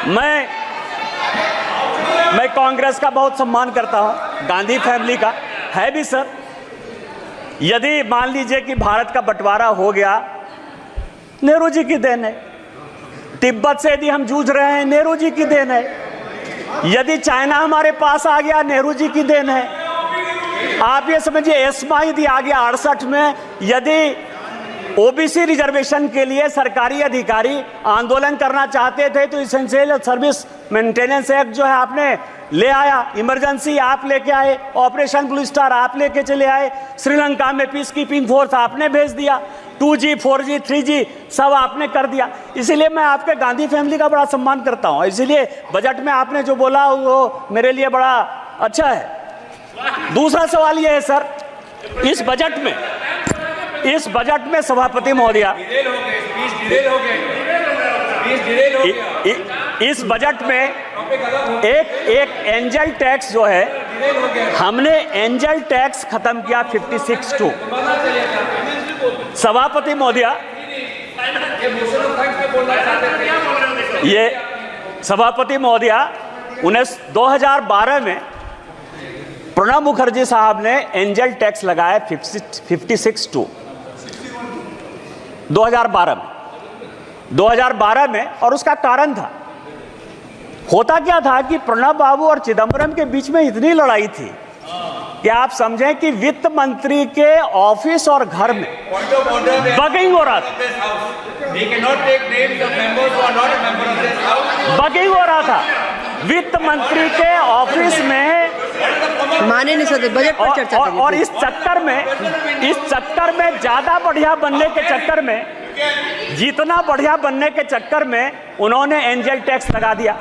मैं कांग्रेस का बहुत सम्मान करता हूं, गांधी फैमिली का है भी सर। यदि मान लीजिए कि भारत का बंटवारा हो गया, नेहरू जी की देन है। तिब्बत से यदि हम जूझ रहे हैं, नेहरू जी की देन है। यदि चाइना हमारे पास आ गया, नेहरू जी की देन है। आप ये समझिए, एस्मा यदि आ गया 68 में, यदि ओबीसी रिजर्वेशन के लिए सरकारी अधिकारी आंदोलन करना चाहते थे तो इसेंशियल सर्विस मेंटेनेंस एक्ट जो है आपने ले आया, इमरजेंसी आप लेके आए, ऑपरेशन ब्लू स्टार आप लेके चले आए, श्रीलंका में पीस कीपिंग फोर्स आपने भेज दिया, 2G 4G 3G सब आपने कर दिया। इसीलिए मैं आपके गांधी फैमिली का बड़ा सम्मान करता हूं। इसीलिए बजट में आपने जो बोला वो मेरे लिए बड़ा अच्छा है। दूसरा सवाल ये है सर, इस बजट में सभापति महोदया, इस बजट में एक एंजल टैक्स जो है, हमने एंजल टैक्स खत्म किया 56(2). सभापति महोदया, ये सभापति महोदया 2012 में प्रणब मुखर्जी साहब ने एंजल टैक्स लगाया 56(2) 2012 में, और उसका कारण था, होता क्या था कि प्रणब बाबू और चिदंबरम के बीच में इतनी लड़ाई थी कि आप समझें कि वित्त मंत्री के ऑफिस और घर में बगिंग हो रहा था, बगिंग हो रहा था वित्त मंत्री के ऑफिस में, माने नहीं सकते बजट पर चर्चा करिए। और इस चक्कर में ज्यादा बढ़िया बनने के चक्कर में, जितना बढ़िया बनने के चक्कर में उन्होंने एंजल टैक्स लगा दिया।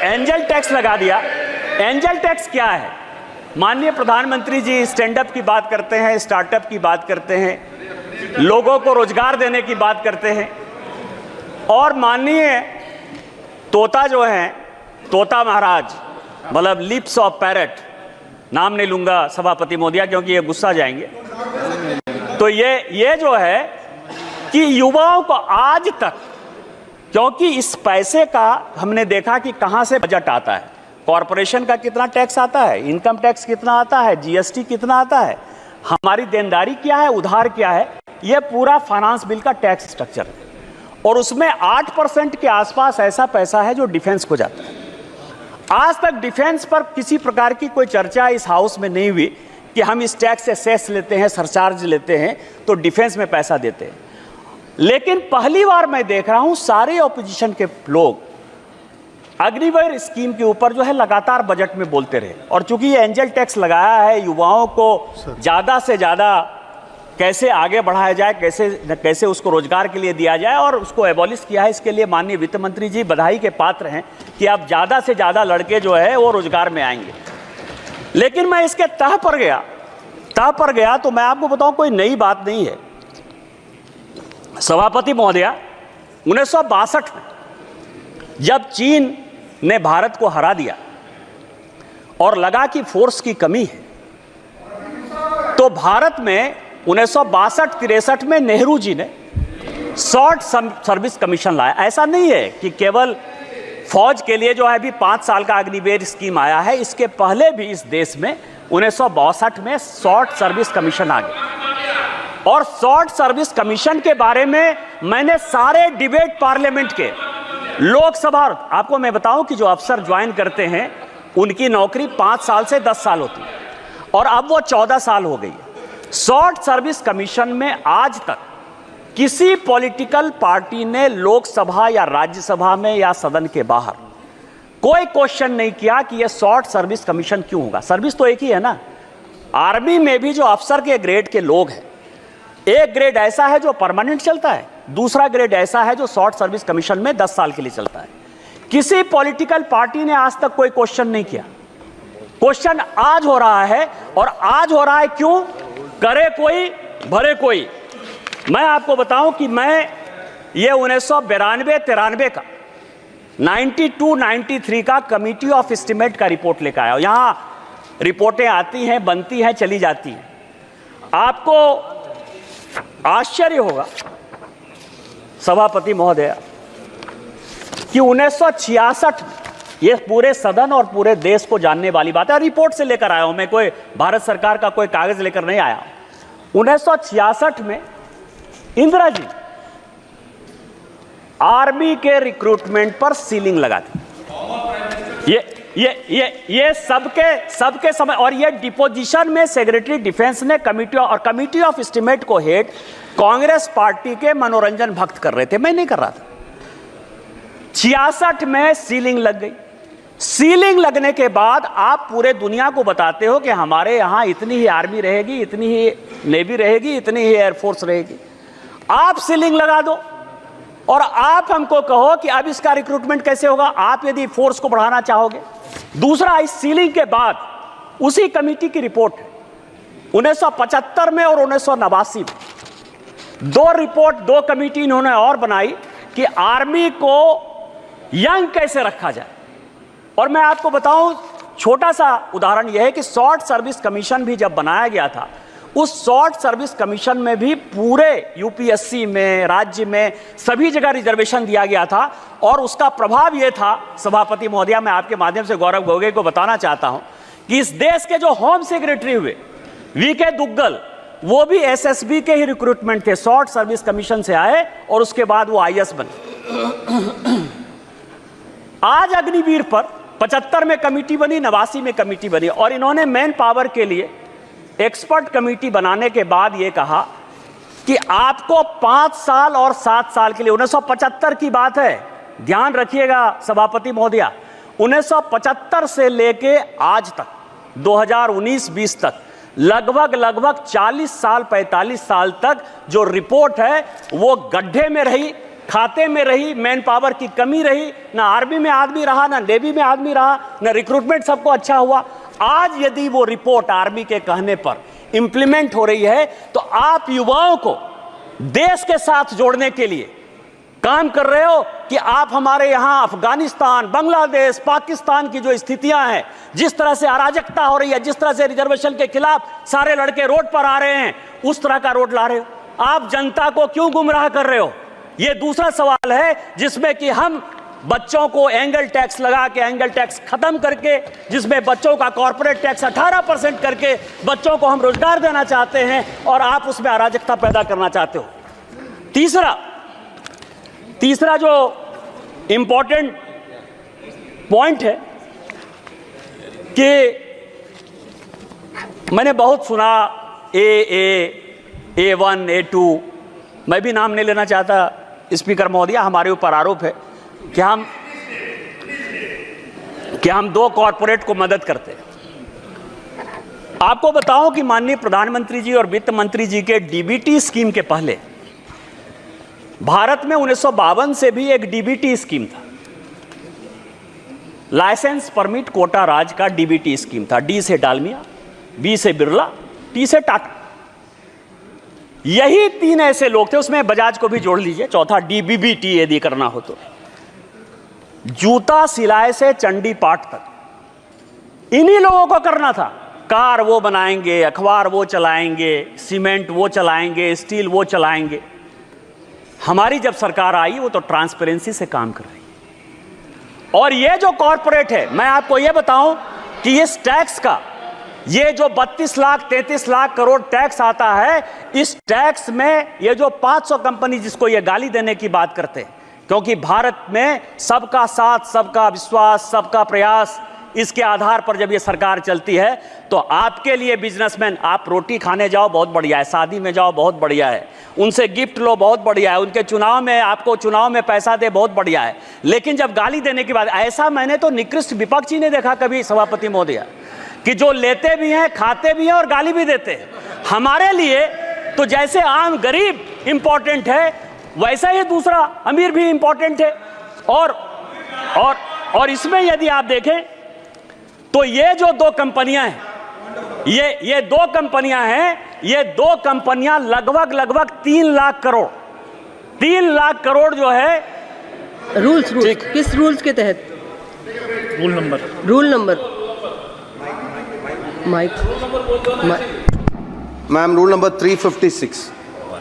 एंजल टैक्स लगा दिया। एंजल टैक्स क्या है? माननीय प्रधानमंत्री जी स्टैंड अप की बात करते हैं, स्टार्टअप की बात करते हैं, लोगों को रोजगार देने की बात करते हैं, और माननीय तोता जो है, तोता महाराज, मतलब लिप्स ऑफ पैरट, नाम नहीं लूंगा सभापति महोदया क्योंकि ये गुस्सा जाएंगे, तो ये जो है कि युवाओं को आज तक, क्योंकि इस पैसे का हमने देखा कि कहां से बजट आता है, कॉरपोरेशन का कितना टैक्स आता है, इनकम टैक्स कितना आता है, जीएसटी कितना आता है, हमारी देनदारी क्या है, उधार क्या है, यह पूरा फाइनेंस बिल का टैक्स स्ट्रक्चर है। और उसमें 8% के आसपास ऐसा पैसा है जो डिफेंस को जाता है। आज तक डिफेंस पर किसी प्रकार की कोई चर्चा इस हाउस में नहीं हुई कि हम इस टैक्स से सेस लेते हैं, सरचार्ज लेते हैं तो डिफेंस में पैसा देते हैं। लेकिन पहली बार मैं देख रहा हूं सारे ऑपोजिशन के लोग अग्निवीर स्कीम के ऊपर जो है लगातार बजट में बोलते रहे, और चूंकि ये एंजल टैक्स लगाया है, युवाओं को ज्यादा से ज्यादा कैसे आगे बढ़ाया जाए, कैसे उसको रोजगार के लिए दिया जाए, और उसको एबॉलिश किया है। इसके लिए माननीय वित्त मंत्री जी बधाई के पात्र हैं कि अब ज्यादा से ज्यादा लड़के जो है वो रोजगार में आएंगे। लेकिन मैं इसके तह पर गया तो मैं आपको बताऊं, कोई नई बात नहीं है। सभापति महोदया, 1962 में जब चीन ने भारत को हरा दिया और लगा कि फोर्स की कमी है, तो भारत में 1962-63 में नेहरू जी ने शॉर्ट सर्विस कमीशन लाया। ऐसा नहीं है कि केवल फौज के लिए जो है अभी 5 साल का अग्निवीर स्कीम आया है, इसके पहले भी इस देश में 1962 में शॉर्ट सर्विस कमीशन आ गया। और शॉर्ट सर्विस कमीशन के बारे में मैंने सारे डिबेट पार्लियामेंट के, लोकसभा, आपको मैं बताऊं कि जो अफसर ज्वाइन करते हैं उनकी नौकरी 5 साल से 10 साल होती है, और अब वो 14 साल हो गई है। शॉर्ट सर्विस कमीशन में आज तक किसी पॉलिटिकल पार्टी ने लोकसभा या राज्यसभा में या सदन के बाहर कोई क्वेश्चन नहीं किया कि यह शॉर्ट सर्विस कमीशन क्यों होगा। सर्विस तो एक ही है ना। आर्मी में भी जो अफसर के ग्रेड के लोग हैं, एक ग्रेड ऐसा है जो परमानेंट चलता है, दूसरा ग्रेड ऐसा है जो शॉर्ट सर्विस कमीशन में 10 साल के लिए चलता है। किसी पॉलिटिकल पार्टी ने आज तक कोई क्वेश्चन नहीं किया। क्वेश्चन आज हो रहा है, और आज हो रहा है क्यों? करे कोई भरे कोई। मैं आपको बताऊं कि मैं ये 1992-93 का 92-93 का कमिटी ऑफ एस्टीमेट का रिपोर्ट लेकर आया हूं। यहां रिपोर्टें आती हैं, बनती हैं, चली जाती हैं। आपको आश्चर्य होगा सभापति महोदय कि 1966 में, ये पूरे सदन और पूरे देश को जानने वाली बात है, रिपोर्ट से लेकर आया हूं मैं, कोई भारत सरकार का कोई कागज लेकर नहीं आया। 1966 में इंदिरा जी आर्मी के रिक्रूटमेंट पर सीलिंग लगा दी। ये सबके समय, और ये डिपोजिशन में सेक्रेटरी डिफेंस ने कमिटी ऑफ एस्टीमेट को हेड कांग्रेस पार्टी के मनोरंजन भक्त कर रहे थे, मैं नहीं कर रहा था। 66 में सीलिंग लग गई। सीलिंग लगने के बाद आप पूरे दुनिया को बताते हो कि हमारे यहां इतनी ही आर्मी रहेगी, इतनी ही नेवी रहेगी, इतनी ही एयरफोर्स रहेगी। आप सीलिंग लगा दो और आप हमको कहो कि अब इसका रिक्रूटमेंट कैसे होगा, आप यदि फोर्स को बढ़ाना चाहोगे। दूसरा, इस सीलिंग के बाद उसी कमेटी की रिपोर्ट 1975 में और 1989 में दो रिपोर्ट, दो कमेटी इन्होंने और बनाई कि आर्मी को यंग कैसे रखा जाए। और मैं आपको बताऊं, छोटा सा उदाहरण यह है कि शॉर्ट सर्विस कमीशन भी जब बनाया गया था, उस शॉर्ट सर्विस कमीशन में भी पूरे यूपीएससी में, राज्य में, सभी जगह रिजर्वेशन दिया गया था। और उसका प्रभाव यह था, सभापति महोदया, मैं आपके माध्यम से गौरव गोगोई को बताना चाहता हूं कि इस देश के जो होम सेक्रेटरी हुए वीके दुग्गल, वो भी एसएसबी के ही रिक्रूटमेंट थे, शॉर्ट सर्विस कमीशन से आए और उसके बाद वो आईएएस बने। आज अग्निवीर पर 75 में कमेटी बनी, 89 में कमेटी बनी, और इन्होंने मैन पावर के लिए एक्सपर्ट कमेटी बनाने के बाद यह कहा कि आपको 5 साल और 7 साल के लिए, 1975 की बात है, ध्यान रखिएगा सभापति महोदया, 1975 से लेके आज तक 2019-20 तक लगभग 40 साल 45 साल तक जो रिपोर्ट है वो गड्ढे में रही, खाते में रही, मैन पावर की कमी रही, ना आर्मी में आदमी रहा, ना नेवी में आदमी रहा, ना रिक्रूटमेंट सबको अच्छा हुआ। आज यदि वो रिपोर्ट आर्मी के कहने पर इंप्लीमेंट हो रही है तो आप युवाओं को देश के साथ जोड़ने के लिए काम कर रहे हो कि आप हमारे यहां अफगानिस्तान, बांग्लादेश, पाकिस्तान की जो स्थितियां हैं, जिस तरह से अराजकता हो रही है, जिस तरह से रिजर्वेशन के खिलाफ सारे लड़के रोड पर आ रहे हैं, उस तरह का रोड ला रहे हो। आप जनता को क्यों गुमराह कर रहे हो? यह दूसरा सवाल है जिसमें कि हम बच्चों को एंगल टैक्स लगा के, एंगल टैक्स खत्म करके, जिसमें बच्चों का कॉर्पोरेट टैक्स 18% करके बच्चों को हम रोजगार देना चाहते हैं, और आप उसमें अराजकता पैदा करना चाहते हो। तीसरा जो इंपॉर्टेंट पॉइंट है कि मैंने बहुत सुना A1, A2, मैं भी नाम नहीं लेना चाहता स्पीकर महोदया, हमारे ऊपर आरोप है कि हम 2 कॉर्पोरेट को मदद करते हैं। आपको बताऊं कि माननीय प्रधानमंत्री जी और वित्त मंत्री जी के डीबीटी स्कीम के पहले भारत में 1952 से भी एक डीबीटी स्कीम था, लाइसेंस परमिट कोटा राज का डीबीटी स्कीम था। डी से डालमिया, बी से बिरला, टी से टाटा, यही 3 ऐसे लोग थे, उसमें बजाज को भी जोड़ लीजिए, चौथा डीबीबीटी यदि करना हो तो। जूता सिलाई से चंडी पाठ तक इन्हीं लोगों को करना था। कार वो बनाएंगे, अखबार वो चलाएंगे, सीमेंट वो चलाएंगे, स्टील वो चलाएंगे। हमारी जब सरकार आई वो तो ट्रांसपेरेंसी से काम कर रही है। और ये जो कॉर्पोरेट है, मैं आपको ये बताऊं कि इस टैक्स का, ये जो 32 लाख 33 लाख करोड़ टैक्स आता है, इस टैक्स में ये जो 500 कंपनी जिसको ये गाली देने की बात करते हैं, क्योंकि भारत में सबका साथ, सबका विश्वास, सबका प्रयास, इसके आधार पर जब ये सरकार चलती है, तो आपके लिए बिजनेसमैन, आप रोटी खाने जाओ बहुत बढ़िया है, शादी में जाओ बहुत बढ़िया है, उनसे गिफ्ट लो बहुत बढ़िया है, उनके चुनाव में, आपको चुनाव में पैसा दे बहुत बढ़िया है। लेकिन जब गाली देने की बात, ऐसा मैंने तो निकृष्ट विपक्ष ही नहीं देखा कभी सभापति महोदया, कि जो लेते भी हैं, खाते भी हैं और गाली भी देते हैं। हमारे लिए तो जैसे आम गरीब इंपॉर्टेंट है, वैसा ही दूसरा अमीर भी इंपॉर्टेंट है। और इसमें यदि आप देखें तो ये जो 2 कंपनियां हैं, ये 2 कंपनियां हैं, ये 2 कंपनियां लगभग 3 लाख करोड़ जो है। रूल्स किस रूल्स के तहत? Rule number ma'am, rule number 356।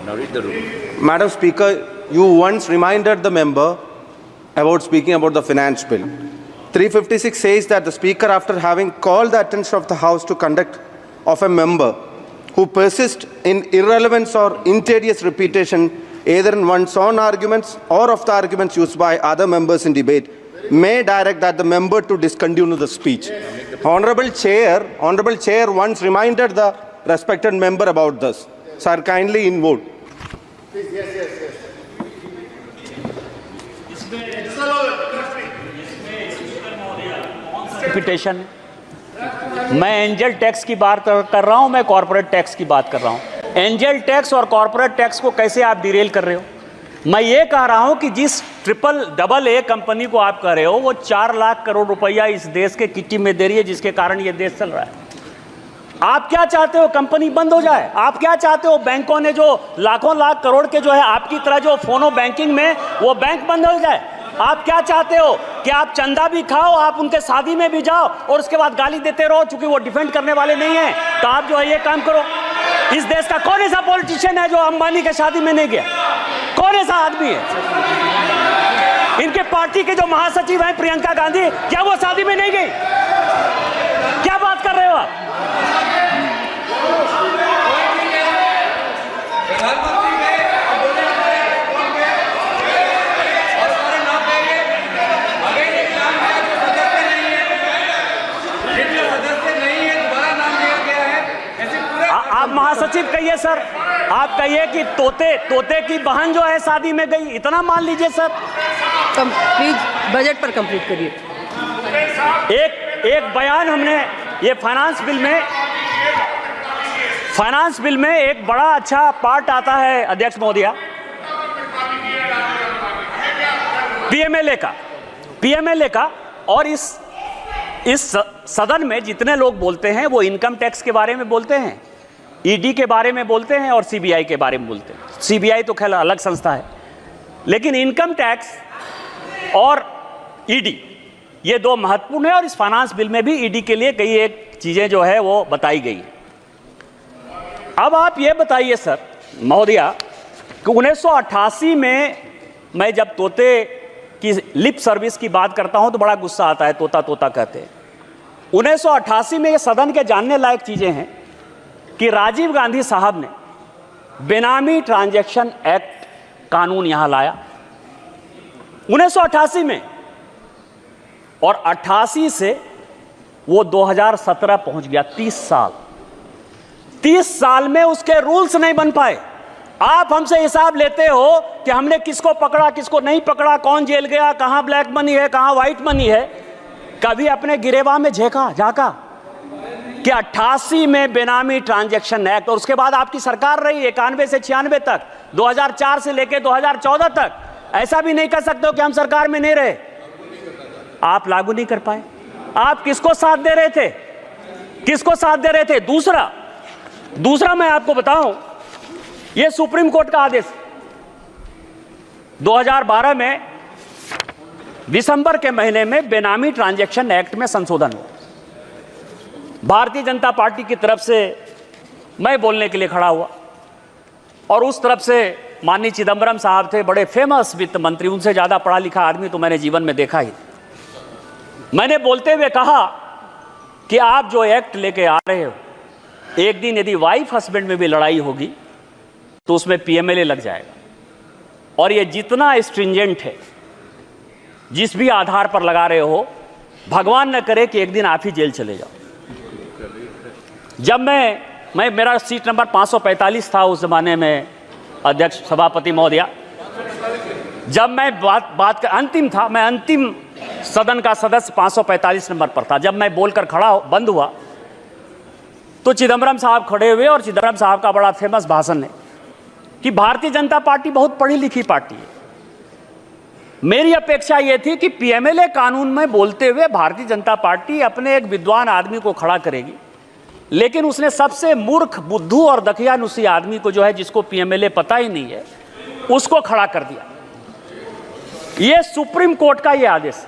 Now read the rule. Madam Speaker, you once reminded the member about speaking about the finance bill. 356 says that the Speaker, after having called the attention of the House to conduct of a member who persists in irrelevance or interious repetition, either in one's own arguments or of the arguments used by other members in debate, may direct that the member to discontinue the speech. Honorable Chair once reminded the respected member about this. Sir, kindly invoke. Repetition. मैं angel tax की बात कर रहा हूं, मैं corporate tax की बात कर रहा हूं। एंजल टैक्स और कॉर्पोरेट टैक्स को कैसे आप डिरेल कर रहे हो? मैं ये कह रहा हूं कि जिस AA कंपनी को आप कह रहे हो वो 4 लाख करोड़ रुपया इस देश के किट्टी में दे रही है, जिसके कारण ये देश चल रहा है। आप क्या चाहते हो? कंपनी बंद हो जाए? आप क्या चाहते हो? बैंकों ने जो लाखों लाख करोड़ के जो है आपकी तरह जो फोनो बैंकिंग में वो बैंक बंद हो जाए? आप क्या चाहते हो कि आप चंदा भी खाओ, आप उनके शादी में भी जाओ और उसके बाद गाली देते रहो चूंकि वो डिफेंड करने वाले नहीं हैं? तो आप जो है ये काम करो। इस देश का कौन ऐसा पॉलिटिशियन है जो अंबानी के शादी में नहीं गया? कौन ऐसा आदमी है? इनके पार्टी के जो महासचिव हैं प्रियंका गांधी, क्या वो शादी में नहीं गई? क्या बात कर रहे हो आप? आप महासचिव कहिए सर, आप कहिए कि तोते की बहन जो है शादी में गई, इतना मान लीजिए सर। प्लीज बजट पर कंप्लीट करिए। एक बयान हमने ये फाइनेंस बिल में एक बड़ा अच्छा पार्ट आता है अध्यक्ष महोदया, पीएमएलए का। और इस सदन में जितने लोग बोलते हैं वो इनकम टैक्स के बारे में बोलते हैं, ईडी के बारे में बोलते हैं और सीबीआई के बारे में बोलते हैं। सीबीआई तो खैर अलग संस्था है, लेकिन इनकम टैक्स और ईडी ये दो महत्वपूर्ण है। और इस फाइनेंस बिल में भी ईडी के लिए कई एक चीजें जो है वो बताई गई। अब आप ये बताइए सर महोदया कि 1988 में मैं जब तोते की लिप सर्विस की बात करता हूं तो बड़ा गुस्सा आता है, तोता तोता कहते हैं। 1988 में ये सदन के जानने लायक चीजें हैं कि राजीव गांधी साहब ने बेनामी ट्रांजैक्शन एक्ट कानून यहां लाया 1988 में, और 88 से वो 2017 पहुंच गया। 30 साल में उसके रूल्स नहीं बन पाए। आप हमसे हिसाब लेते हो कि हमने किसको पकड़ा किसको नहीं पकड़ा, कौन जेल गया, कहां ब्लैक मनी है कहां व्हाइट मनी है। कभी अपने गिरेबान में झांका कि 88 में बेनामी ट्रांजैक्शन एक्ट, और उसके बाद आपकी सरकार रही 91 से 96 तक, 2004 से लेकर 2014 तक। ऐसा भी नहीं कर सकते हो कि हम सरकार में नहीं रहे। आप लागू नहीं कर पाए। आप किसको साथ दे रहे थे? किसको साथ दे रहे थे? दूसरा मैं आपको बताऊं, यह सुप्रीम कोर्ट का आदेश 2012 में दिसंबर के महीने में बेनामी ट्रांजैक्शन एक्ट में संशोधन हुआ। भारतीय जनता पार्टी की तरफ से मैं बोलने के लिए खड़ा हुआ और उस तरफ से माननीय चिदंबरम साहब थे, बड़े फेमस वित्त मंत्री, उनसे ज्यादा पढ़ा लिखा आदमी तो मैंने जीवन में देखा ही। मैंने बोलते हुए कहा कि आप जो एक्ट लेके आ रहे हो, एक दिन यदि वाइफ हस्बैंड में भी लड़ाई होगी तो उसमें पीएमएलए लग जाएगा। और ये जितना स्ट्रिंजेंट है, जिस भी आधार पर लगा रहे हो, भगवान न करे कि एक दिन आप ही जेल चले जाओ। जब मैं मेरा सीट नंबर 545 था उस जमाने में अध्यक्ष सभापति महोदया, जब मैं बात का अंतिम था, मैं अंतिम सदन का सदस्य 545 नंबर पर था। जब मैं बोलकर बंद हुआ तो चिदंबरम साहब खड़े हुए और चिदंबरम साहब का बड़ा फेमस भाषण है कि भारतीय जनता पार्टी बहुत पढ़ी लिखी पार्टी है। मेरी अपेक्षा यह थी कि पीएमएलए कानून में बोलते हुए भारतीय जनता पार्टी अपने एक विद्वान आदमी को खड़ा करेगी, लेकिन उसने सबसे मूर्ख, बुद्धू और दकियानुसी आदमी को जो है, जिसको पीएमएलए पता ही नहीं है, उसको खड़ा कर दिया। यह सुप्रीम कोर्ट का यह आदेश,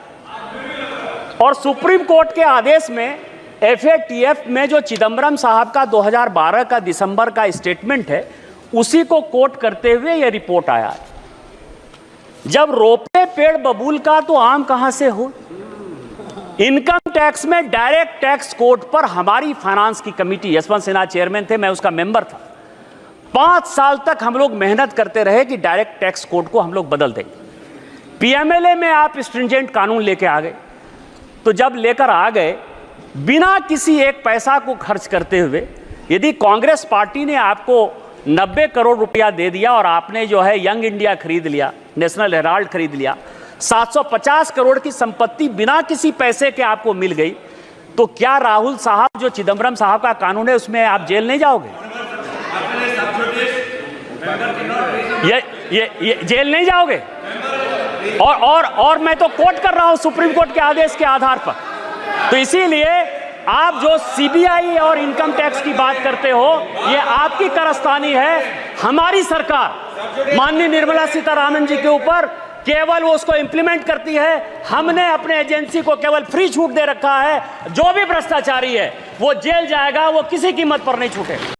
और सुप्रीम कोर्ट के आदेश में एफएटीएफ में जो चिदंबरम साहब का 2012 का दिसंबर का स्टेटमेंट है, उसी को कोट करते हुए यह रिपोर्ट आया है। जब रोपे पेड़ बबूल का तो आम कहां से हो। इनकम टैक्स में डायरेक्ट टैक्स कोड पर हमारी फाइनेंस की कमेटी, यशवंत सिन्हा चेयरमैन थे, मैं उसका मेंबर था, 5 साल तक हम लोग मेहनत करते रहे कि डायरेक्ट टैक्स कोड को हम लोग बदल देंगे। पीएमएलए में आप स्ट्रिंजेंट कानून लेके आ गए, तो जब लेकर आ गए बिना किसी एक पैसा को खर्च करते हुए, यदि कांग्रेस पार्टी ने आपको 90 करोड़ रुपया दे दिया और आपने जो है यंग इंडिया खरीद लिया, नेशनल हेराल्ड खरीद लिया, 750 करोड़ की संपत्ति बिना किसी पैसे के आपको मिल गई, तो क्या राहुल साहब जो चिदम्बरम साहब का कानून है उसमें आप जेल नहीं जाओगे? ये जेल नहीं जाओगे? और मैं तो कोट कर रहा हूं सुप्रीम कोर्ट के आदेश के आधार पर। तो इसीलिए आप जो सीबीआई और इनकम टैक्स की बात करते हो, ये आपकी कारस्तानी है। हमारी सरकार माननीय निर्मला सीतारामन जी के ऊपर केवल वो उसको इंप्लीमेंट करती है। हमने अपने एजेंसी को केवल फ्री छूट दे रखा है। जो भी भ्रष्टाचारी है वो जेल जाएगा, वो किसी कीमत पर नहीं छूटेगा।